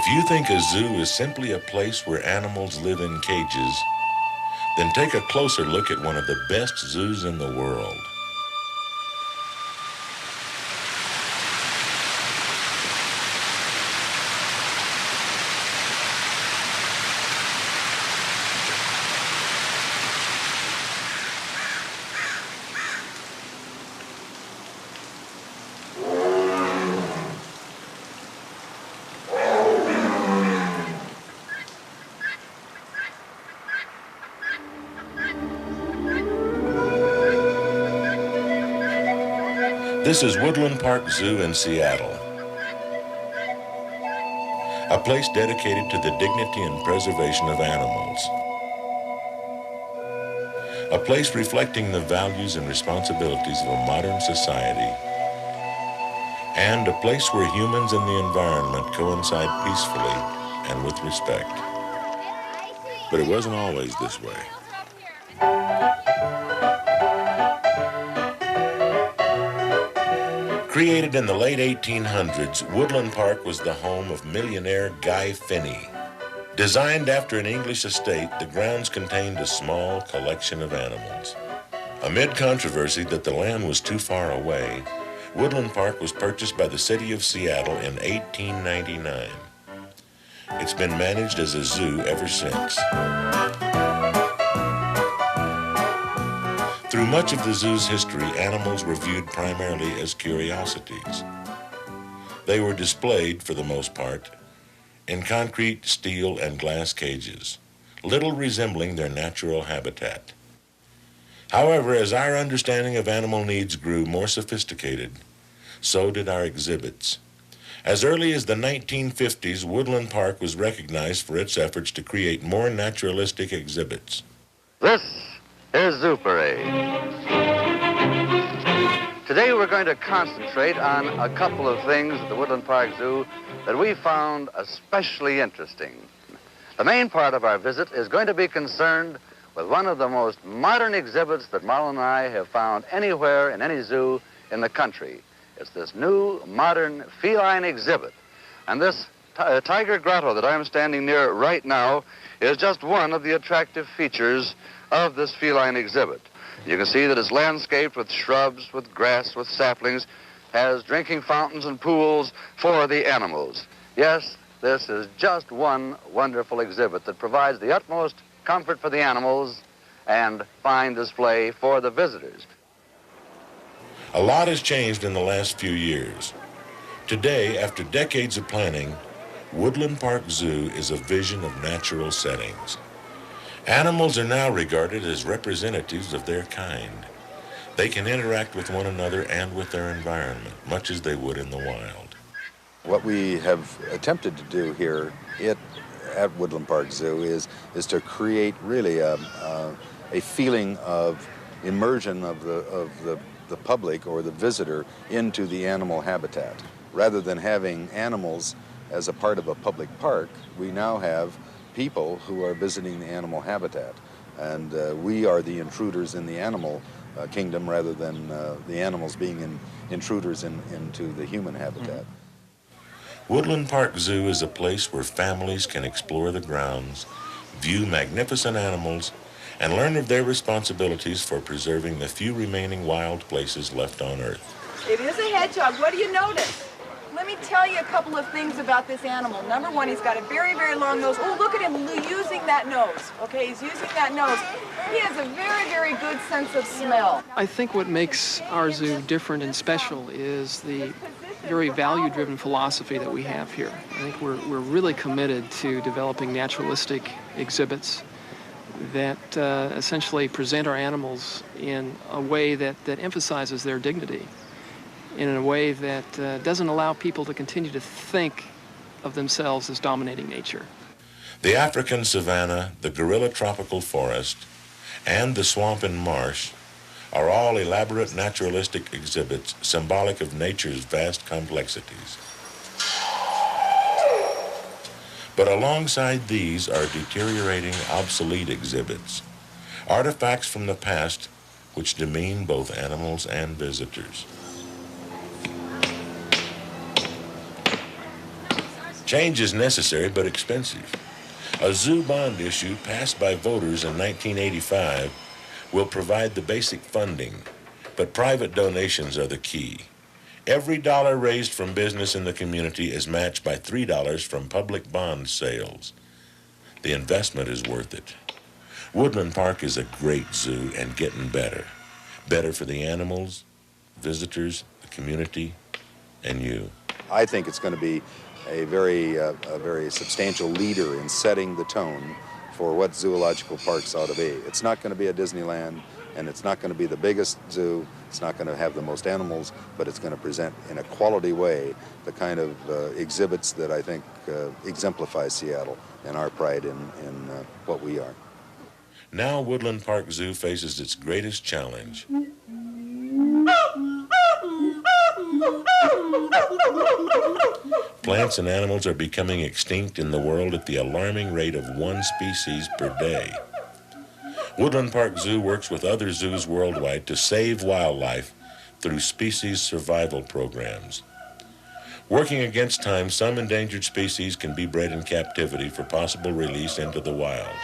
If you think a zoo is simply a place where animals live in cages, then take a closer look at one of the best zoos in the world. This is Woodland Park Zoo in Seattle, a place dedicated to the dignity and preservation of animals, a place reflecting the values and responsibilities of a modern society, and a place where humans and the environment coincide peacefully and with respect. But it wasn't always this way. Created in the late 1800s, Woodland Park was the home of millionaire Guy Finney. Designed after an English estate, the grounds contained a small collection of animals. Amid controversy that the land was too far away, Woodland Park was purchased by the city of Seattle in 1899. It's been managed as a zoo ever since. Through much of the zoo's history, animals were viewed primarily as curiosities. They were displayed, for the most part, in concrete, steel, and glass cages, little resembling their natural habitat. However, as our understanding of animal needs grew more sophisticated, so did our exhibits. As early as the 1950s, Woodland Park was recognized for its efforts to create more naturalistic exhibits. This is Zoo Parade. Today we're going to concentrate on a couple of things at the Woodland Park Zoo that we found especially interesting. The main part of our visit is going to be concerned with one of the most modern exhibits that Marlon and I have found anywhere in any zoo in the country. It's this new modern feline exhibit. And this tiger grotto that I'm standing near right now is just one of the attractive features of this feline exhibit. You can see that it's landscaped with shrubs, with grass, with saplings, has drinking fountains and pools for the animals. Yes, this is just one wonderful exhibit that provides the utmost comfort for the animals and fine display for the visitors. A lot has changed in the last few years. Today, after decades of planning, Woodland Park Zoo is a vision of natural settings. Animals are now regarded as representatives of their kind. They can interact with one another and with their environment, much as they would in the wild. What we have attempted to do here at Woodland Park Zoo is to create really a feeling of immersion of the public or the visitor into the animal habitat. Rather than having animals as a part of a public park, we now have people who are visiting the animal habitat. And we are the intruders in the animal kingdom rather than the animals being intruders into the human habitat. Woodland Park Zoo is a place where families can explore the grounds, view magnificent animals, and learn of their responsibilities for preserving the few remaining wild places left on Earth. It is a hedgehog. What do you notice? Let me tell you a couple of things about this animal. Number one, he's got a very, very long nose. Oh, look at him using that nose. Okay, he's using that nose. He has a very, very good sense of smell. I think what makes our zoo different and special is the very value-driven philosophy that we have here. I think we're really committed to developing naturalistic exhibits that essentially present our animals in a way that emphasizes their dignity, in a way that doesn't allow people to continue to think of themselves as dominating nature. The African savanna, the gorilla tropical forest, and the swamp and marsh are all elaborate naturalistic exhibits symbolic of nature's vast complexities. But alongside these are deteriorating, obsolete exhibits, artifacts from the past which demean both animals and visitors. Change is necessary but expensive. A zoo bond issue passed by voters in 1985 will provide the basic funding, but private donations are the key. Every dollar raised from business in the community is matched by $3 from public bond sales. The investment is worth it. Woodland Park is a great zoo and getting better. Better for the animals, visitors, the community, and you. I think it's going to be a very substantial leader in setting the tone for what zoological parks ought to be. It's not going to be a Disneyland, and it's not going to be the biggest zoo. It's not going to have the most animals, but it's going to present in a quality way the kind of exhibits that I think exemplify Seattle and our pride in what we are. Now Woodland Park Zoo faces its greatest challenge. Plants and animals are becoming extinct in the world at the alarming rate of 1 species per day. Woodland Park Zoo works with other zoos worldwide to save wildlife through species survival programs. Working against time, some endangered species can be bred in captivity for possible release into the wild.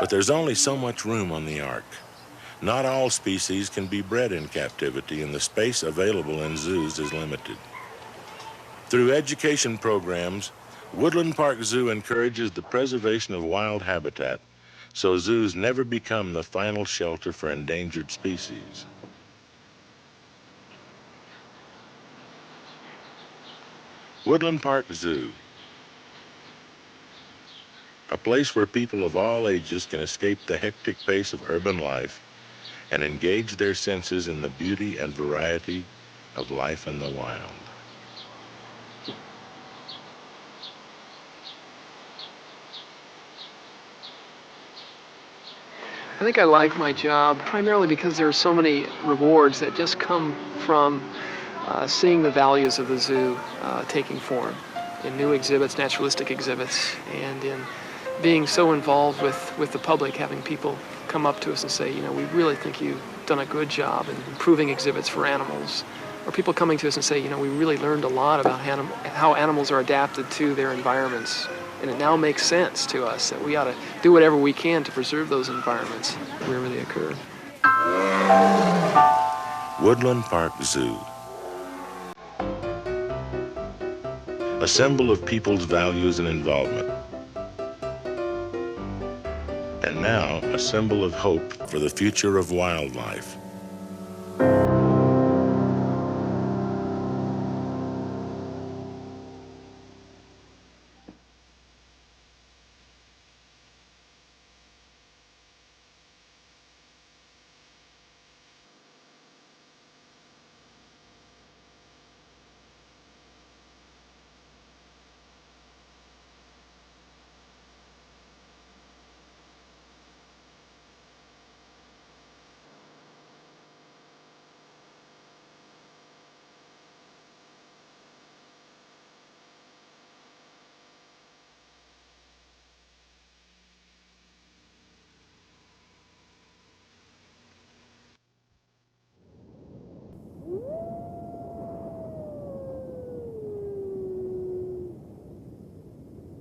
But there's only so much room on the ark. Not all species can be bred in captivity, and the space available in zoos is limited. Through education programs, Woodland Park Zoo encourages the preservation of wild habitat so zoos never become the final shelter for endangered species. Woodland Park Zoo, a place where people of all ages can escape the hectic pace of urban life and engage their senses in the beauty and variety of life in the wild. I think I like my job primarily because there are so many rewards that just come from seeing the values of the zoo taking form in new exhibits, naturalistic exhibits, and in being so involved with the public, having people come up to us and say, you know, we really think you've done a good job in improving exhibits for animals. Or people coming to us and say, you know, we really learned a lot about how animals are adapted to their environments. And it now makes sense to us that we ought to do whatever we can to preserve those environments wherever they occur. Woodland Park Zoo, a symbol of people's values and involvement, and now a symbol of hope for the future of wildlife.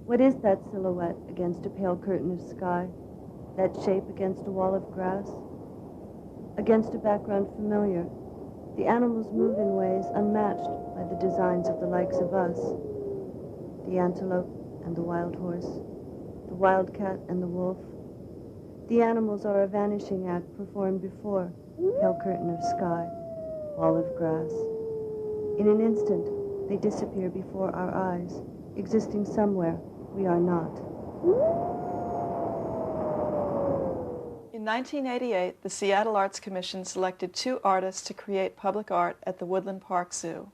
What is that silhouette against a pale curtain of sky? That shape against a wall of grass? Against a background familiar, the animals move in ways unmatched by the designs of the likes of us. The antelope and the wild horse, the wildcat and the wolf. The animals are a vanishing act performed before pale curtain of sky, wall of grass. In an instant, they disappear before our eyes, existing somewhere we are not. In 1988, the Seattle Arts Commission selected 2 artists to create public art at the Woodland Park Zoo.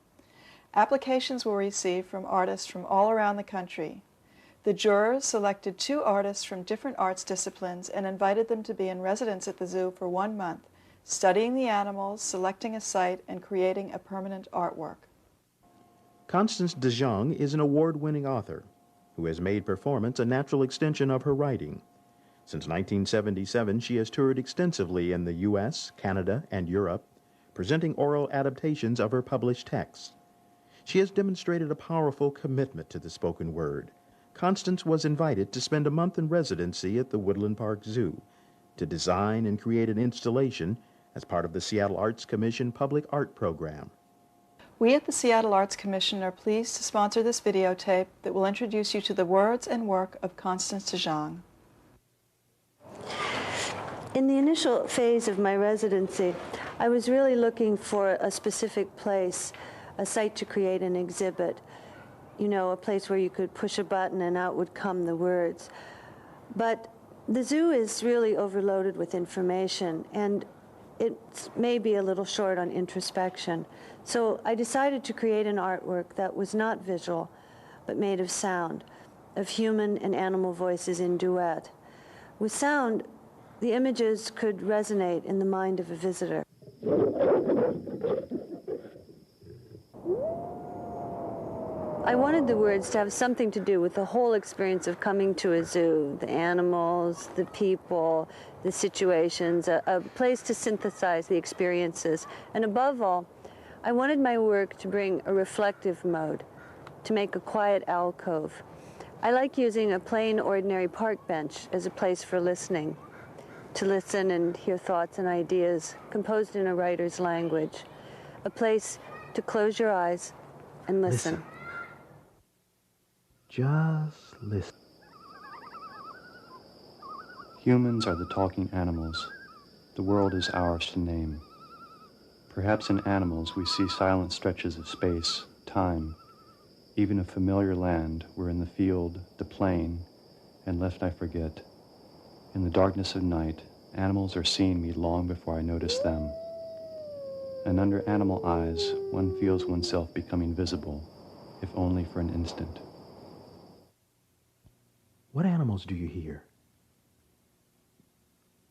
Applications were received from artists from all around the country. The jurors selected 2 artists from different arts disciplines and invited them to be in residence at the zoo for 1 month, studying the animals, selecting a site, and creating a permanent artwork. Constance DeJong is an award-winning author who has made performance a natural extension of her writing. Since 1977, she has toured extensively in the U.S., Canada, and Europe, presenting oral adaptations of her published texts. She has demonstrated a powerful commitment to the spoken word. Constance was invited to spend a month in residency at the Woodland Park Zoo to design and create an installation as part of the Seattle Arts Commission Public Art Program. We at the Seattle Arts Commission are pleased to sponsor this videotape that will introduce you to the words and work of Constance DeJong. In the initial phase of my residency, I was really looking for a specific place, a site to create an exhibit. You know, a place where you could push a button and out would come the words. But the zoo is really overloaded with information, and it may be a little short on introspection. So I decided to create an artwork that was not visual, but made of sound, of human and animal voices in duet. With sound, the images could resonate in the mind of a visitor. I wanted the words to have something to do with the whole experience of coming to a zoo, the animals, the people, the situations, a place to synthesize the experiences. And above all, I wanted my work to bring a reflective mode, to make a quiet alcove. I like using a plain, ordinary park bench as a place for listening, to listen and hear thoughts and ideas composed in a writer's language, a place to close your eyes and listen. Just listen. Humans are the talking animals. The world is ours to name. Perhaps in animals we see silent stretches of space, time, even a familiar land where in the field, the plain, and lest I forget, in the darkness of night, animals are seeing me long before I notice them. And under animal eyes, one feels oneself becoming visible, if only for an instant. What animals do you hear?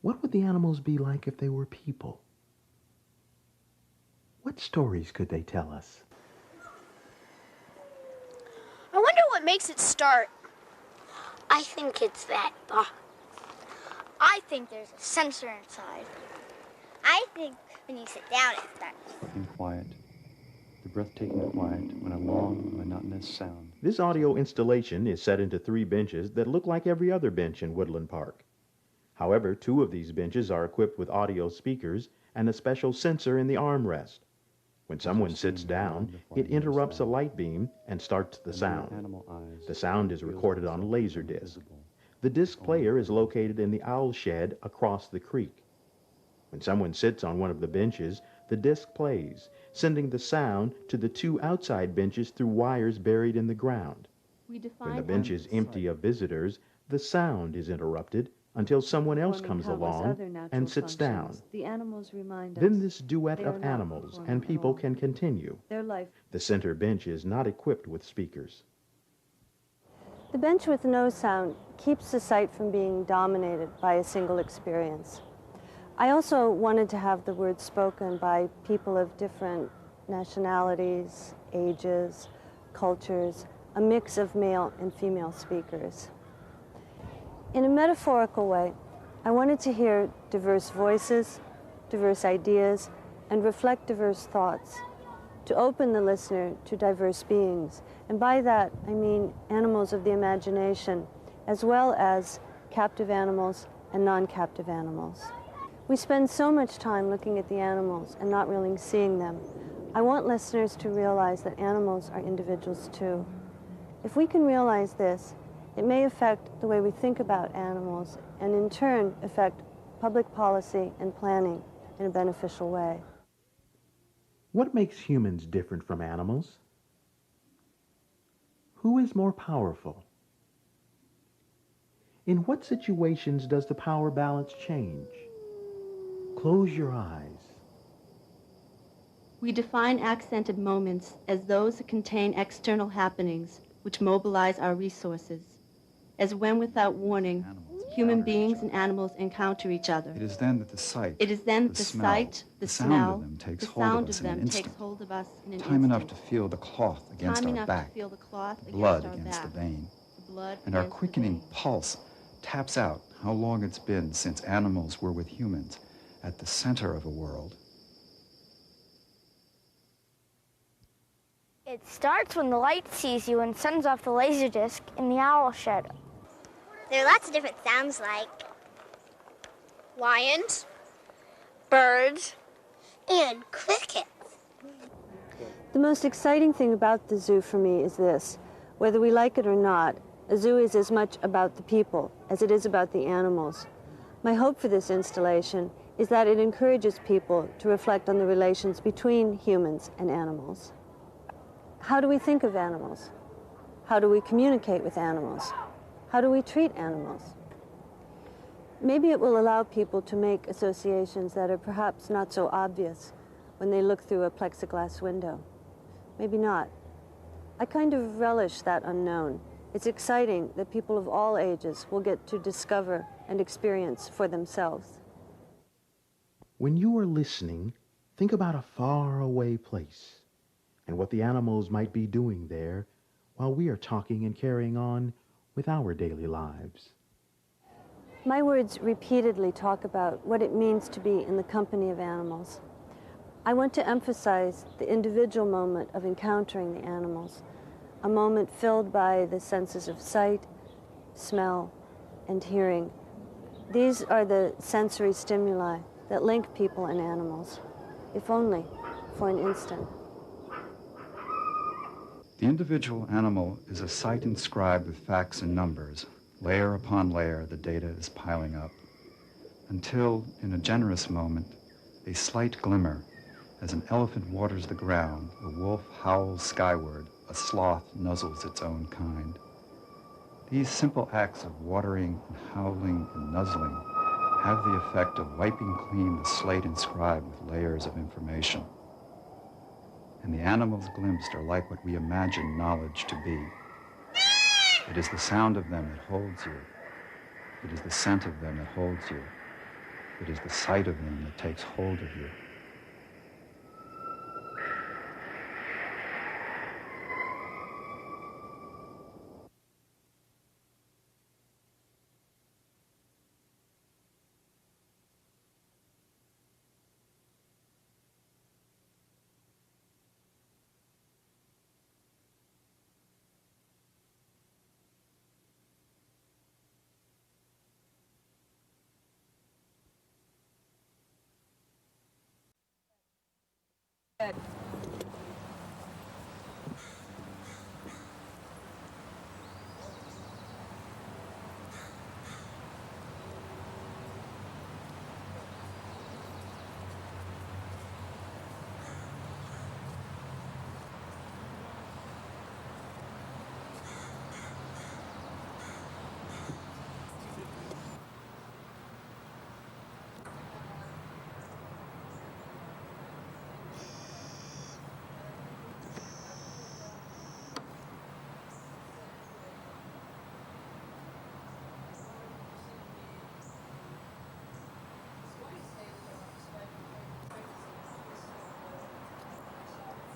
What would the animals be like if they were people? What stories could they tell us? I wonder what makes it start. I think it's that box. I think there's a sensor inside. I think when you sit down it starts. In quiet, the breathtaking quiet when a long, monotonous sound. This audio installation is set into 3 benches that look like every other bench in Woodland Park. However, 2 of these benches are equipped with audio speakers and a special sensor in the armrest. When someone sits down, it interrupts a light beam and starts the sound. The sound is recorded on a laser disc. The disc player is located in the owl shed across the creek. When someone sits on one of the benches, the disc plays, sending the sound to the 2 outside benches through wires buried in the ground. When the bench is empty of visitors, the sound is interrupted until someone else comes along and sits down. The animals remind us. Then this duet of animals and people can continue. Their life. The center bench is not equipped with speakers. The bench with no sound keeps the site from being dominated by a single experience. I also wanted to have the words spoken by people of different nationalities, ages, cultures, a mix of male and female speakers. In a metaphorical way, I wanted to hear diverse voices, diverse ideas, and reflect diverse thoughts, to open the listener to diverse beings. And by that, I mean animals of the imagination, as well as captive animals and non-captive animals. We spend so much time looking at the animals and not really seeing them. I want listeners to realize that animals are individuals too. If we can realize this, it may affect the way we think about animals and in turn affect public policy and planning in a beneficial way. What makes humans different from animals? Who is more powerful? In what situations does the power balance change? Close your eyes. We define accented moments as those that contain external happenings which mobilize our resources, as when without warning, human beings and animals encounter each other. It is then that the sight, It is then that the sight, the smell, of them takes the hold of sound us of in an them instant. takes hold of us in an Time instant. enough to feel the cloth against Time our enough back, to feel the cloth the blood against our against back, the vein, the blood and our against the quickening vein. pulse taps out how long it's been since animals were with humans at the center of a world. It starts when the light sees you and sends off the laser disc in the owl shed. There are lots of different sounds like Lions, birds, and crickets. The most exciting thing about the zoo for me is this. Whether we like it or not, a zoo is as much about the people as it is about the animals. My hope for this installation is that it encourages people to reflect on the relations between humans and animals. How do we think of animals? How do we communicate with animals? How do we treat animals? Maybe it will allow people to make associations that are perhaps not so obvious when they look through a plexiglass window. Maybe not. I kind of relish that unknown. It's exciting that people of all ages will get to discover and experience for themselves. When you are listening, think about a faraway place and what the animals might be doing there while we are talking and carrying on with our daily lives. My words repeatedly talk about what it means to be in the company of animals. I want to emphasize the individual moment of encountering the animals, a moment filled by the senses of sight, smell, and hearing. These are the sensory stimuli that link people and animals, if only for an instant. The individual animal is a site inscribed with facts and numbers. Layer upon layer, the data is piling up, until, in a generous moment, a slight glimmer, as an elephant waters the ground, a wolf howls skyward, a sloth nuzzles its own kind. These simple acts of watering and howling and nuzzling have the effect of wiping clean the slate inscribed with layers of information. And the animals glimpsed are like what we imagine knowledge to be. It is the sound of them that holds you. It is the scent of them that holds you. It is the sight of them that takes hold of you.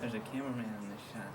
There's a cameraman in this shot.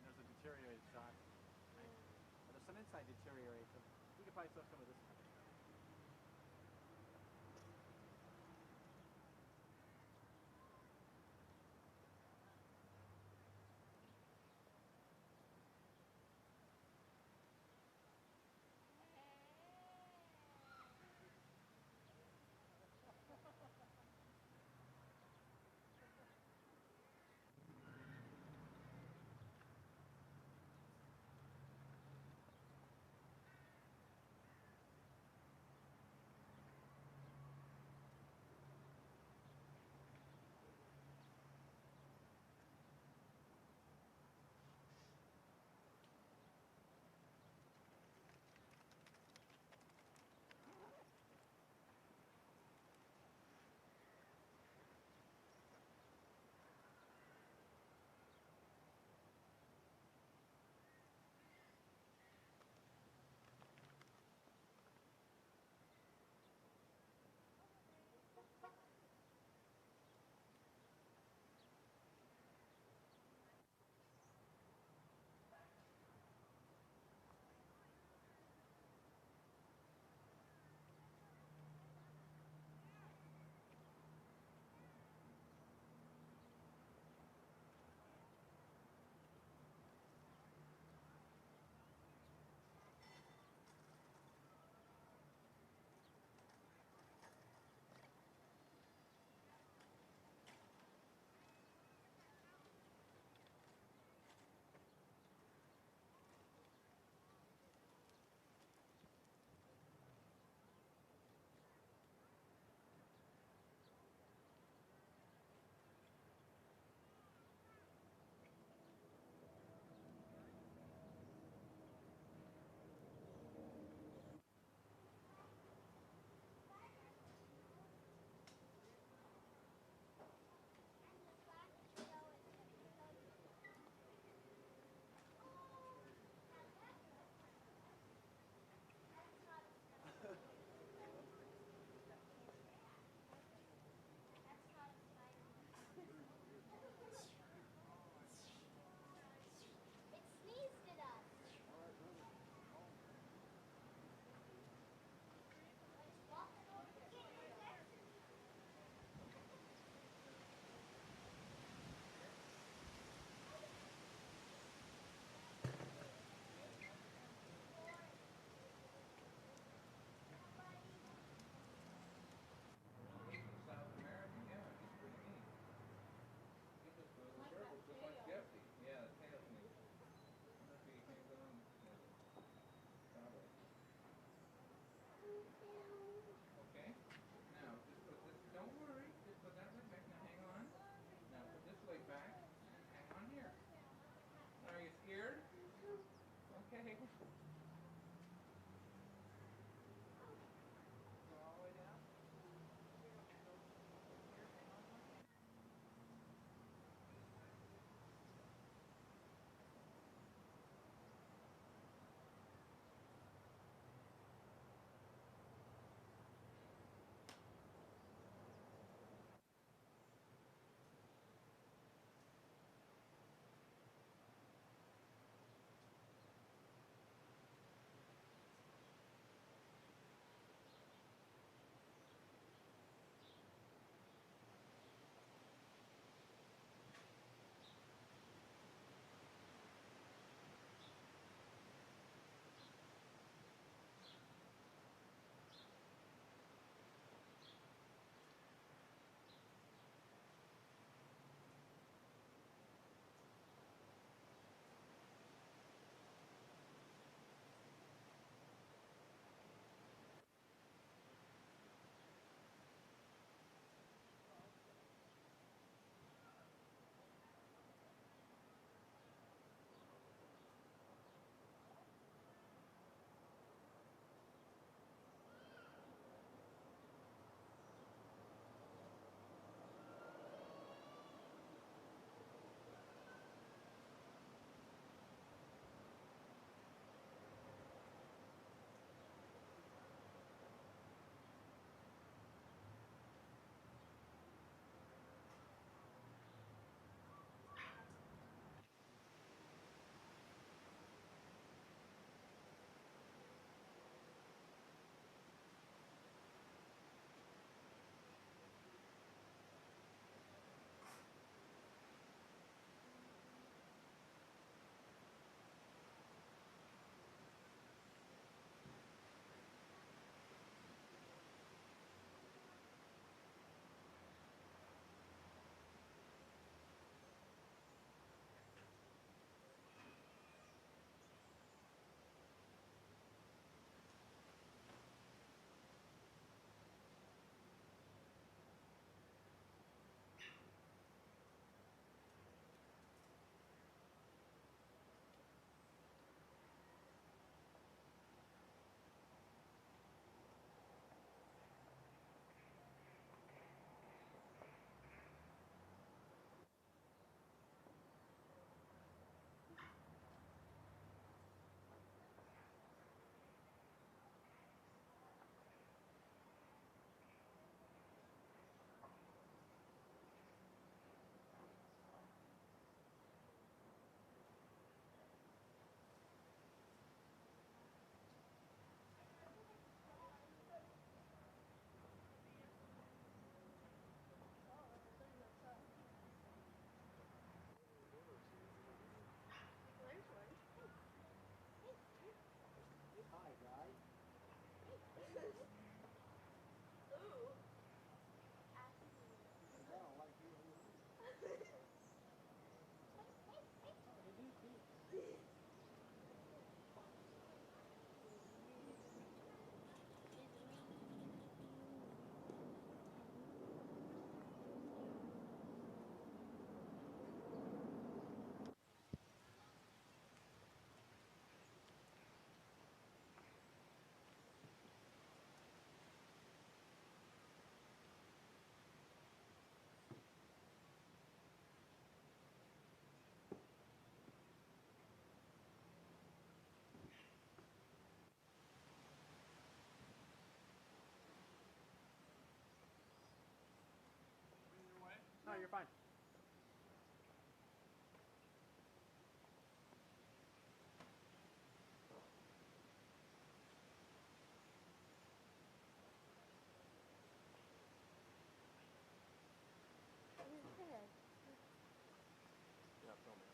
There's a deteriorated shot. Right? Well, there's some inside deterioration. We could probably still some of this. you're fine. Yeah, film it.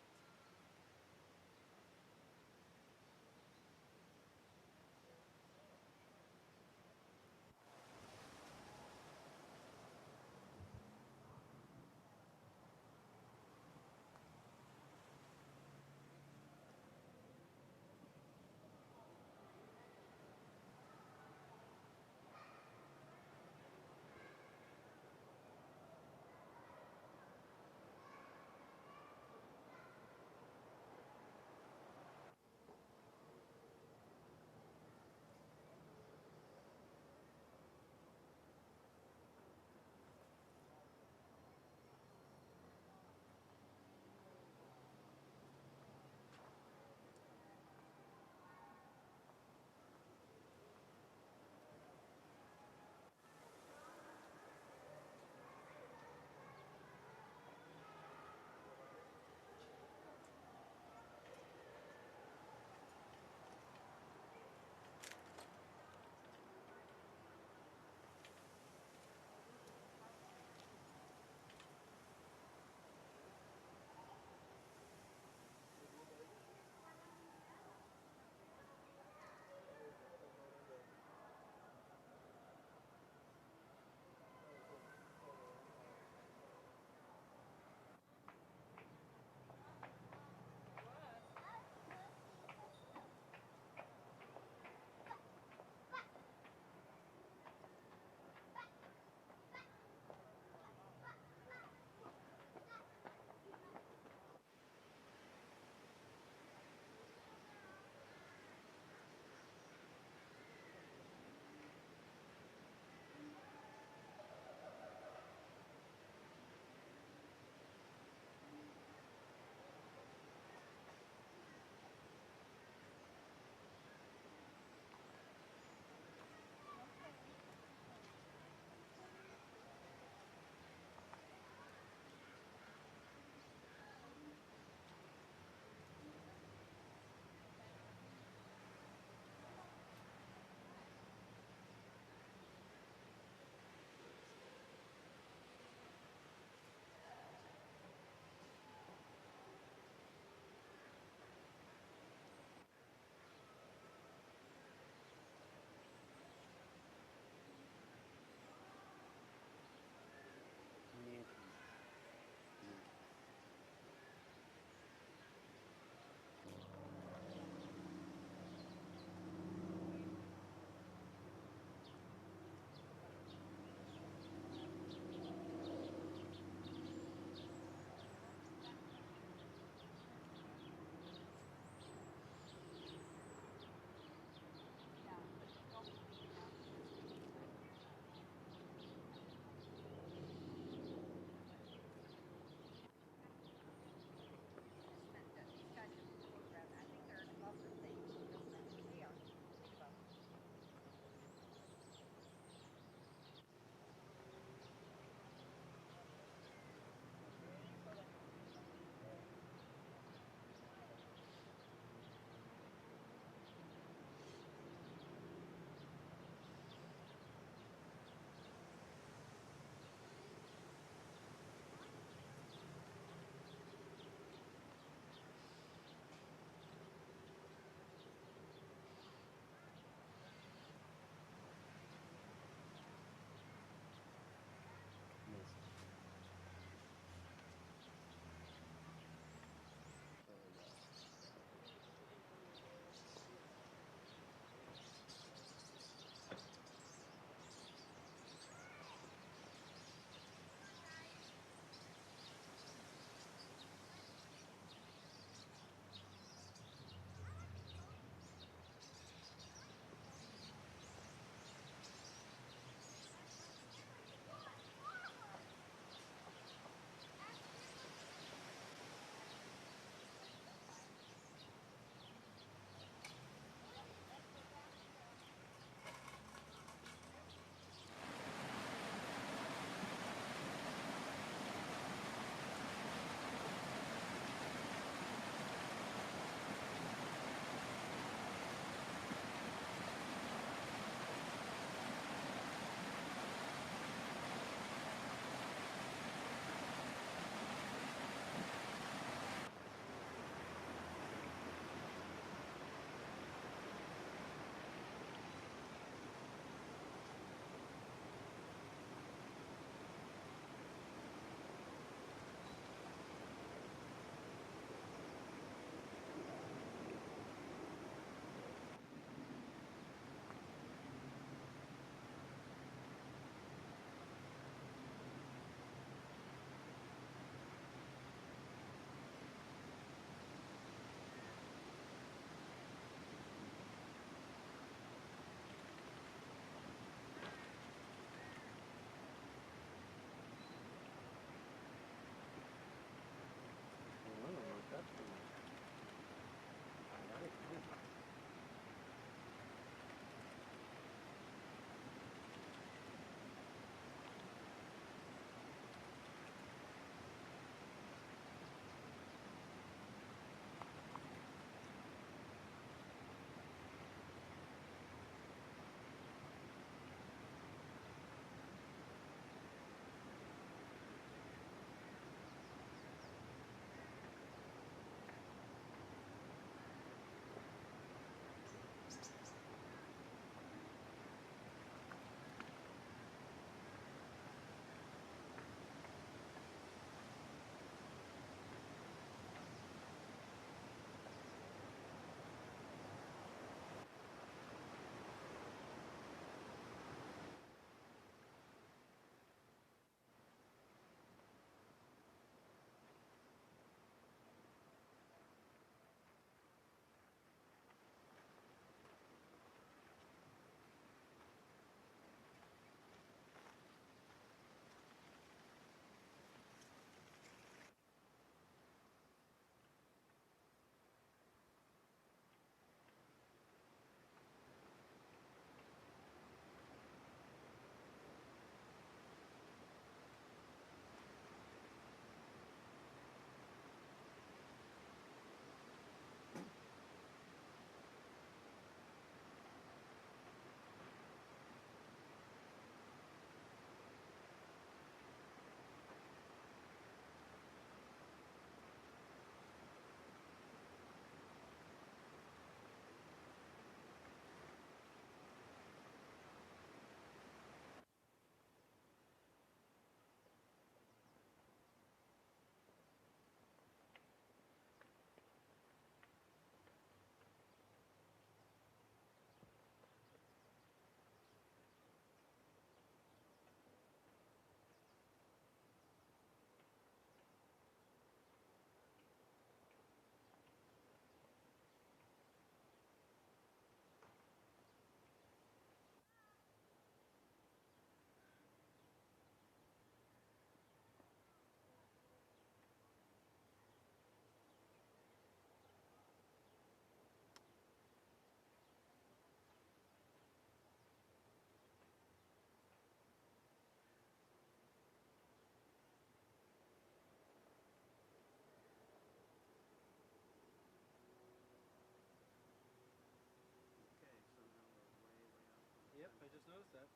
just noticed that.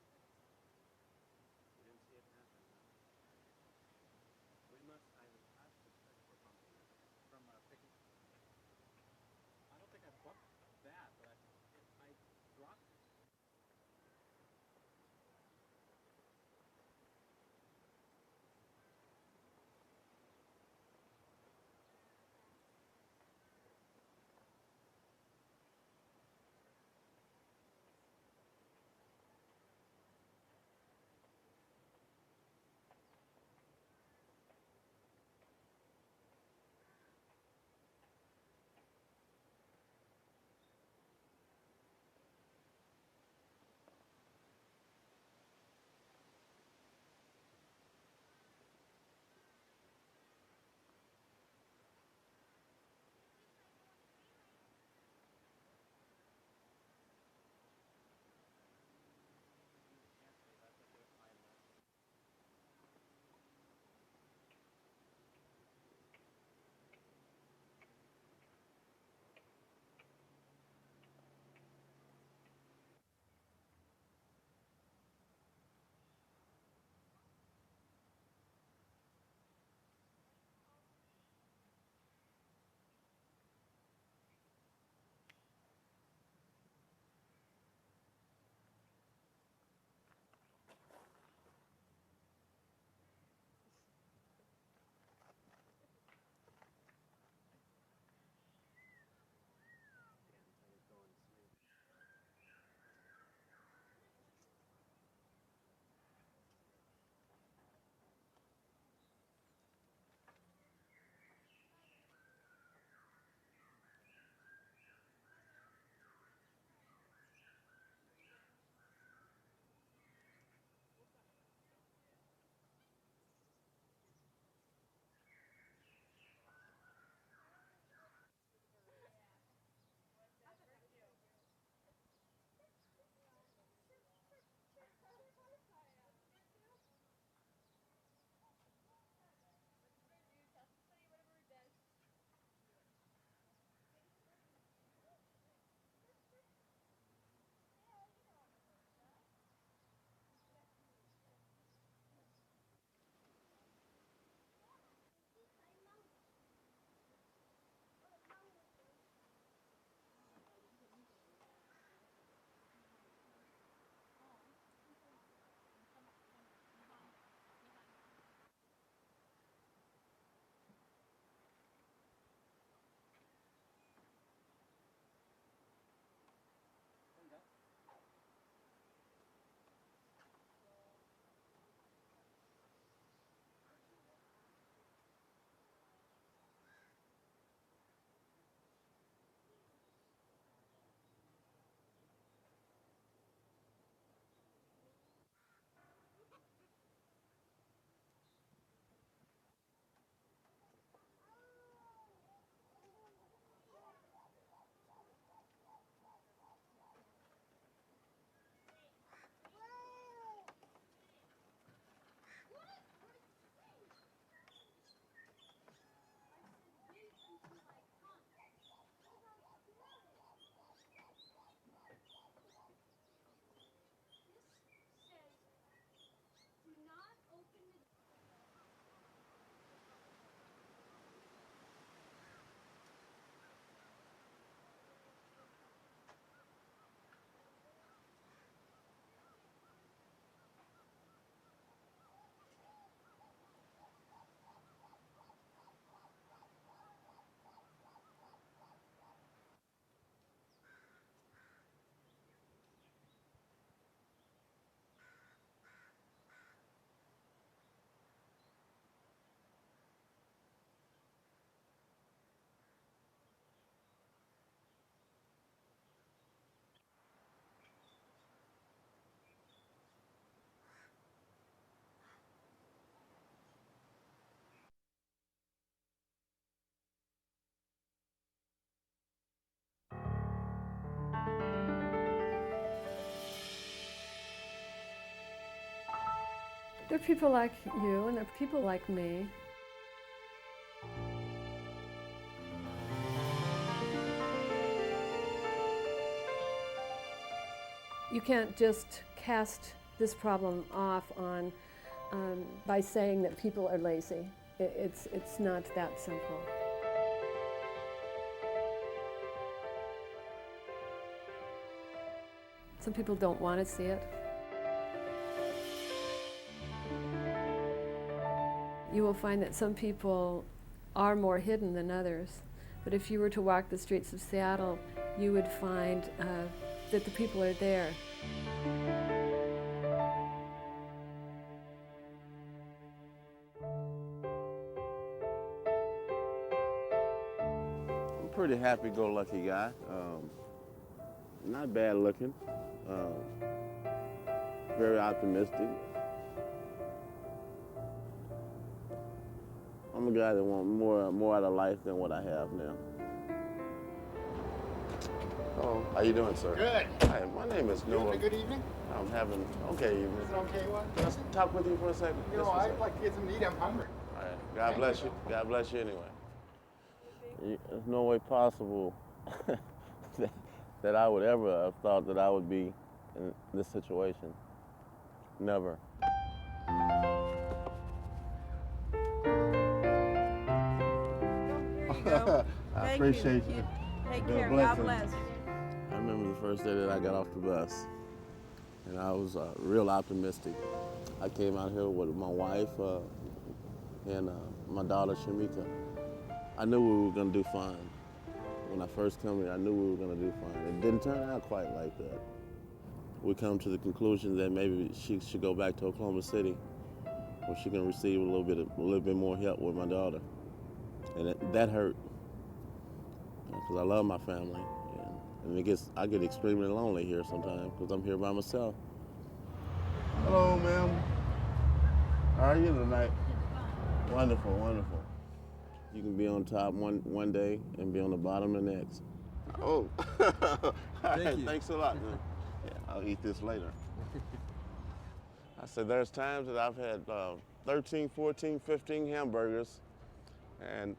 We didn't see it happen. We must either pass this for something from picking. I don't think I bumped that, but I dropped it. There are people like you and there are people like me. You can't just cast this problem off on by saying that people are lazy. It's not that simple. Some people don't want to see it. You will find that some people are more hidden than others. But if you were to walk the streets of Seattle, you would find that the people are there. I'm a pretty happy-go-lucky guy. Not bad looking. Very optimistic. I'm a guy that wants more out of life than what I have now. Oh, how you doing, sir? Good. Hi, my name is Noah. Good evening? I'm having okay evening. Is it okay what? Can I talk with you for a second? You know, I'd like to get something to eat. I'm hungry. All right. God bless you. God bless you anyway. There's no way possible that I would ever have thought that I would be in this situation. Never. I appreciate you. Take Good care. blessing. God bless. I remember the first day that I got off the bus, and I was real optimistic. I came out here with my wife and my daughter, Shamika. I knew we were going to do fine. When I first came here, I knew we were going to do fine. It didn't turn out quite like that. We come to the conclusion that maybe she should go back to Oklahoma City, where she can receive a little bit more help with my daughter. And that hurt, because I love my family, and I get extremely lonely here sometimes because I'm here by myself. Hello, ma'am. How are you tonight? Wonderful, wonderful. You can be on top one day and be on the bottom the next. Oh, Thank you. Thanks a lot, man. Yeah, I'll eat this later. I said there's times that I've had 13, 14, 15 hamburgers and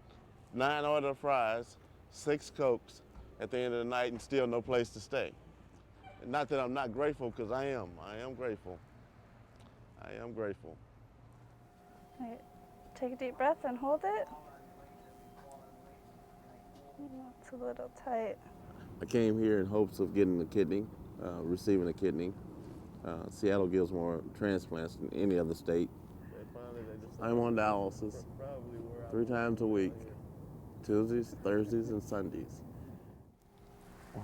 9 order fries, 6 Cokes at the end of the night and still no place to stay. And not that I'm not grateful, because I am grateful. I am grateful. Right. Take a deep breath and hold it. It's a little tight. I came here in hopes of getting a kidney, receiving a kidney. Seattle gives more transplants than any other state. I'm on dialysis 3 times a week, Tuesdays, Thursdays, and Sundays. All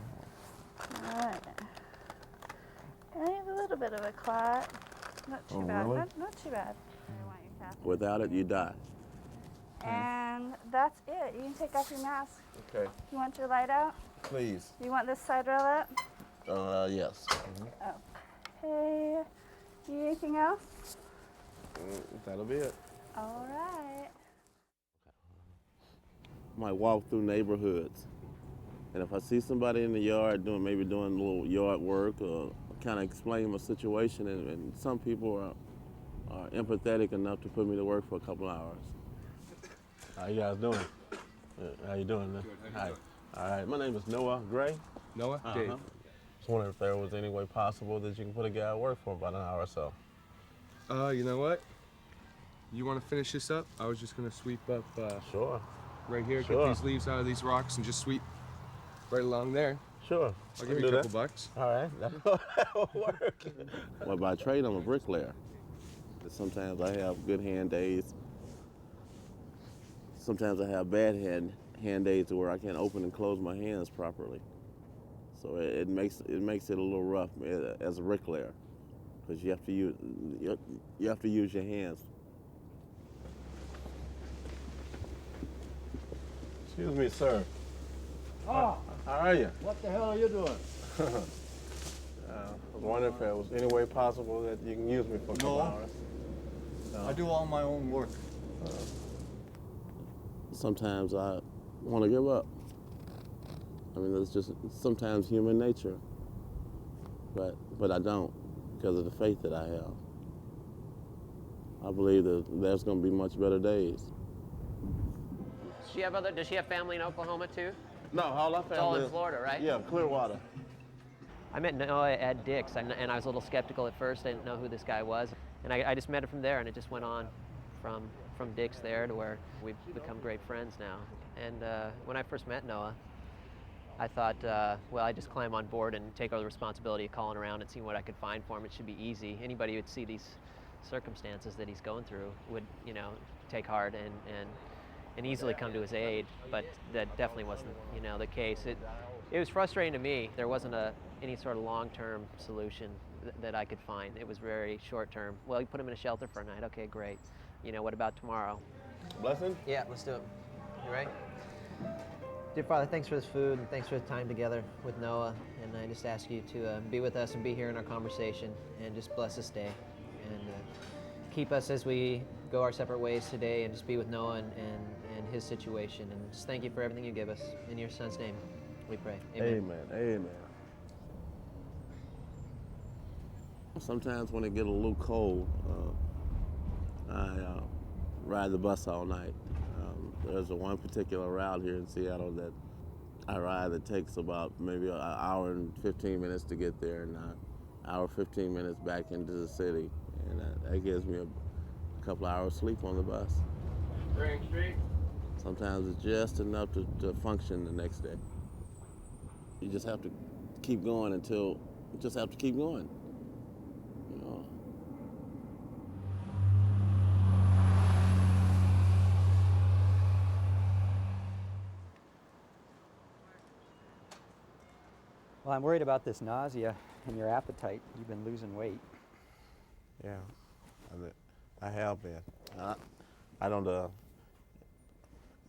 right. I have a little bit of a clot. Not too bad. Really? Not too bad. I want your catheter. Without it, you die. And that's it. You can take off your mask. Okay. You want your light out? Please. You want this side rail up? Yes. Okay. Need anything else? That'll be it. All right. I might walk through neighborhoods, and if I see somebody in the yard doing a little yard work, or kind of explain my situation, and some people are empathetic enough to put me to work for a couple hours. How you guys doing? How you doing, man? Good. Hi. All right. My name is Noah Gray. Noah? Dave. Just wondering if there was any way possible that you can put a guy to work for about an hour or so. You know what? You want to finish this up? I was just going to sweep up Sure. right here, Sure. get these leaves out of these rocks, and just sweep right along there. Sure. I'll give you a couple bucks. All right. That'll work. Well, by trade, I'm a bricklayer. Sometimes I have good hand days. Sometimes I have bad hand days where I can't open and close my hands properly. So it makes it a little rough as a bricklayer, because you have to use your hands. Excuse me, sir. Oh, How are you? what the hell are you doing? I was wondering if there was any way possible that you can use me for a couple hours. I do all my own work. Sometimes I want to give up. I mean, it's just sometimes human nature. But I don't, because of the faith that I have. I believe that there's going to be much better days. Does she have family in Oklahoma too? No, all our family. It's all in Florida, right? Yeah, Clearwater. I met Noah at Dick's, and I was a little skeptical at first. I didn't know who this guy was. And I just met him from there, and it just went on from Dick's there to where we've become great friends now. And when I first met Noah, I thought, well, I'd just climb on board and take over the responsibility of calling around and seeing what I could find for him. It should be easy. Anybody who would see these circumstances that he's going through would, take heart and easily come to his aid. But that definitely wasn't, the case. It was frustrating to me. There wasn't any sort of long-term solution that I could find. It was very short-term. Well, you put him in a shelter for a night. Okay, great. What about tomorrow? Blessing? Yeah, let's do it. You ready? Dear Father, thanks for this food and thanks for the time together with Noah. And I just ask you to be with us and be here in our conversation and just bless this day and keep us as we go our separate ways today and just be with Noah and his situation. And just thank you for everything you give us. In your son's name, we pray. Amen. Amen. Amen. Sometimes when it get a little cold, I ride the bus all night. There's one particular route here in Seattle that I ride that takes about maybe an hour and 15 minutes to get there and an hour 15 minutes back into the city. And that gives me a couple hours sleep on the bus. Spring Street. Sometimes it's just enough to function the next day. You just have to keep going you just have to keep going. Well, I'm worried about this nausea and your appetite. You've been losing weight. Yeah, I have been. I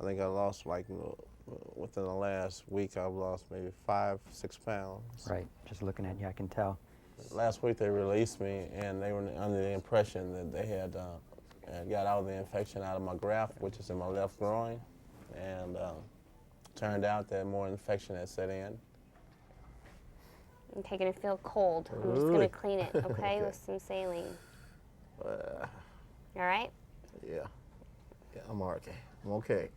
think I lost within the last week I've lost maybe 5-6 pounds. Right, just looking at you I can tell. Last week they released me and they were under the impression that they had got all the infection out of my graft, which is in my left groin, and turned out that more infection had set in. Okay, gonna feel cold. I'm just gonna clean it, okay, with some saline. All right? Yeah, I'm okay. I'm okay.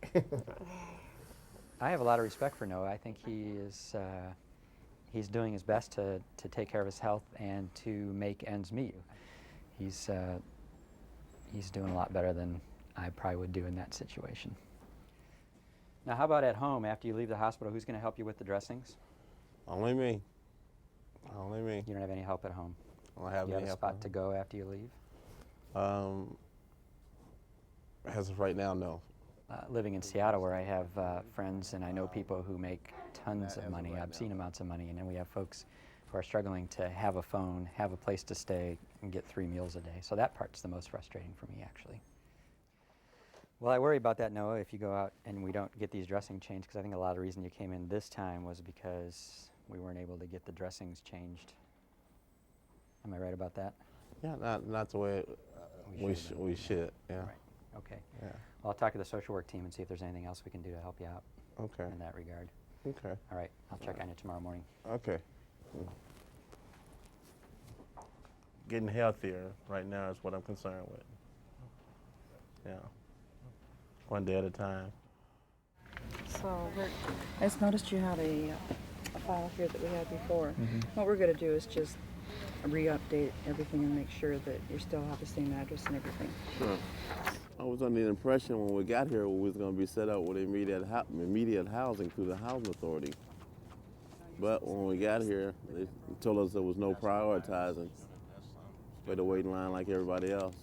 I have a lot of respect for Noah. I think he's doing his best to take care of his health and to make ends meet. He's doing a lot better than I probably would do in that situation. Now, how about at home? After you leave the hospital, who's going to help you with the dressings? Only me. Only me. You don't have any help at home? I don't have Do you any have a help. spot to go after you leave? As of right now, no. Living in Seattle, where I have friends and I know people who make tons of money, obscene amounts of money, and then we have folks who are struggling to have a phone, have a place to stay, and get 3 meals a day. So that part's the most frustrating for me, actually. Well, I worry about that, Noah, if you go out and we don't get these dressing changed, because I think a lot of the reason you came in this time was because we weren't able to get the dressings changed. Am I right about that? Yeah, not the way we should. Yeah. Right. Okay. Yeah. Well, I'll talk to the social work team and see if there's anything else we can do to help you out. Okay. In that regard. Okay. All right. I'll check on you tomorrow morning. Okay. Getting healthier right now is what I'm concerned with. Yeah. One day at a time. So I just noticed you had a file here that we had before. Mm-hmm. What we're going to do is just re-update everything and make sure that you still have the same address and everything. Sure. I was under the impression when we got here we was going to be set up with immediate housing through the Housing Authority. But when we got here, they told us there was no prioritizing. We had to wait in line like everybody else.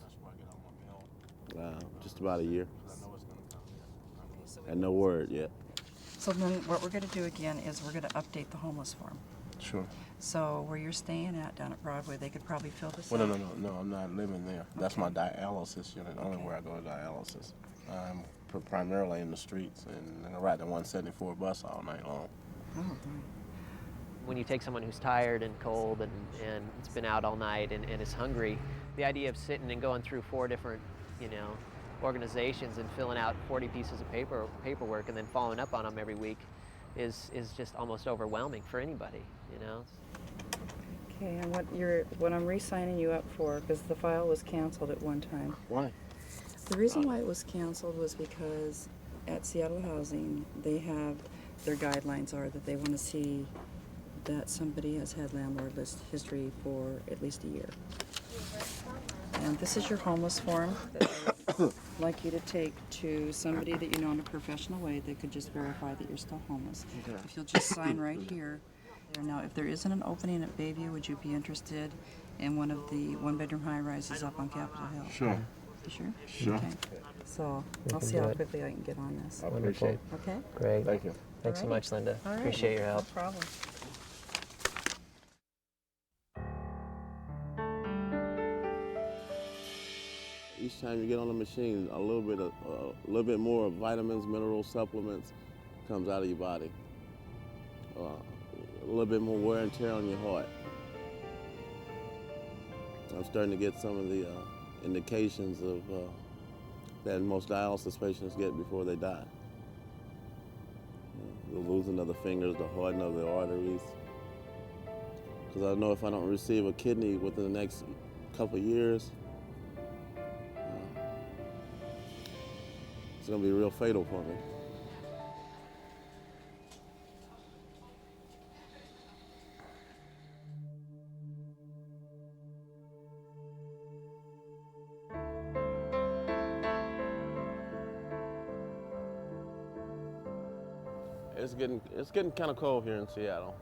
Just about a year. And no word yet. So then what we're going to do again is we're going to update the homeless form. Sure. So where you're staying at down at Broadway, they could probably fill this Well, out. no, I'm not living there. That's my dialysis unit, only where I go to dialysis. I'm primarily in the streets, and I ride the 174 bus all night long. Oh, When you take someone who's tired and cold and it's been out all night and is hungry, the idea of sitting and going through 4 different, organizations and filling out 40 pieces of paperwork and then following up on them every week is just almost overwhelming for anybody, Okay, and what I'm re-signing you up for, because the file was canceled at one time. Why? The reason why it was canceled was because at Seattle Housing, they have, their guidelines are that they want to see that somebody has had landlord list history for at least a year. And this is your homeless form that I would like you to take to somebody that you know in a professional way that could just verify that you're still homeless. Okay. If you'll just sign right here. Now, if there isn't an opening at Bayview, would you be interested in one of the one-bedroom high-rises up on Capitol Hill? Sure. You sure? Sure. Okay. So We I'll can see do how it. quickly I can get on this. I appreciate it. Okay? Great. Thank you. Thanks so Alrighty. much, Linda. All right. Appreciate your help. No problem. Each time you get on the machine, a little bit more vitamins, minerals, supplements comes out of your body. A little bit more wear and tear on your heart. I'm starting to get some of the indications of that most dialysis patients get before they die. The losing of the fingers, the hardening of the arteries. Because I know if I don't receive a kidney within the next couple of years, it's going to be real fatal for me. It's getting kind of cold here in Seattle,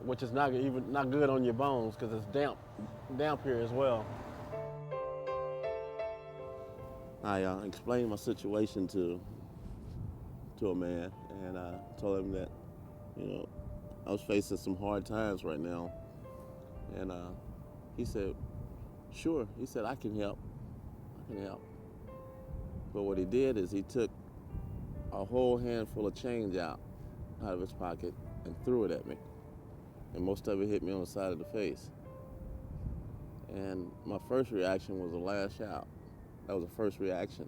which is not good on your bones because it's damp here as well. I explained my situation to a man, and I told him that, I was facing some hard times right now, and he said, "Sure." He said, "I can help. I can help." But what he did is he took a whole handful of change out of his pocket and threw it at me. And most of it hit me on the side of the face. And my first reaction was to lash out. That was the first reaction.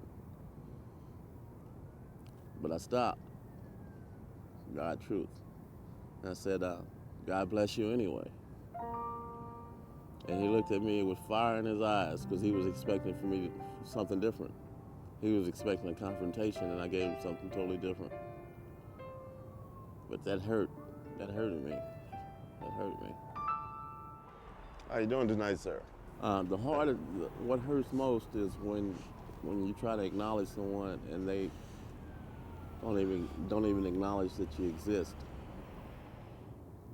But I stopped. God truth. And I said, God bless you anyway. And he looked at me with fire in his eyes because he was expecting for me something different. He was expecting a confrontation, and I gave him something totally different. But that hurt. That hurted me. That hurt me. How you doing tonight, sir? What hurts most is when you try to acknowledge someone and they don't even acknowledge that you exist.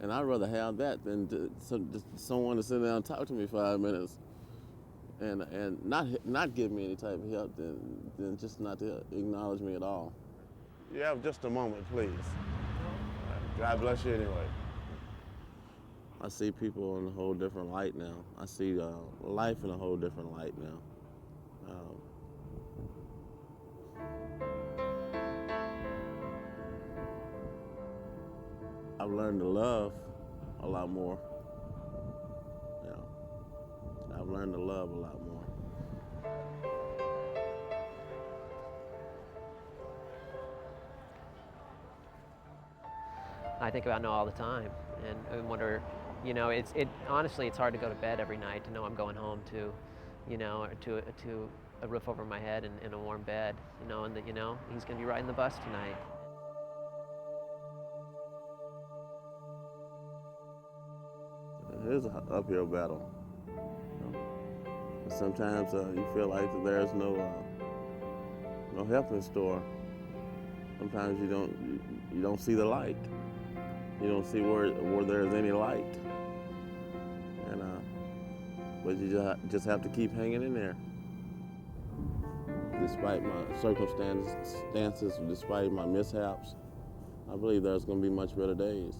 And I'd rather have that than someone to sit down and talk to me 5 minutes and not give me any type of help than just not to acknowledge me at all. You have just a moment, please. God bless you anyway. I see people in a whole different light now. I see life in a whole different light now. I've learned to love a lot more. I've learned to love a lot more. I think about Noah all the time, and wonder, honestly, it's hard to go to bed every night to know I'm going home to, to a roof over my head and a warm bed, and that, he's going to be riding the bus tonight. It is an uphill battle. Sometimes you feel like there's no help in store. Sometimes you don't see the light. You don't see where there's any light. And but you just have to keep hanging in there. Despite my circumstances, despite my mishaps, I believe there's going to be much better days.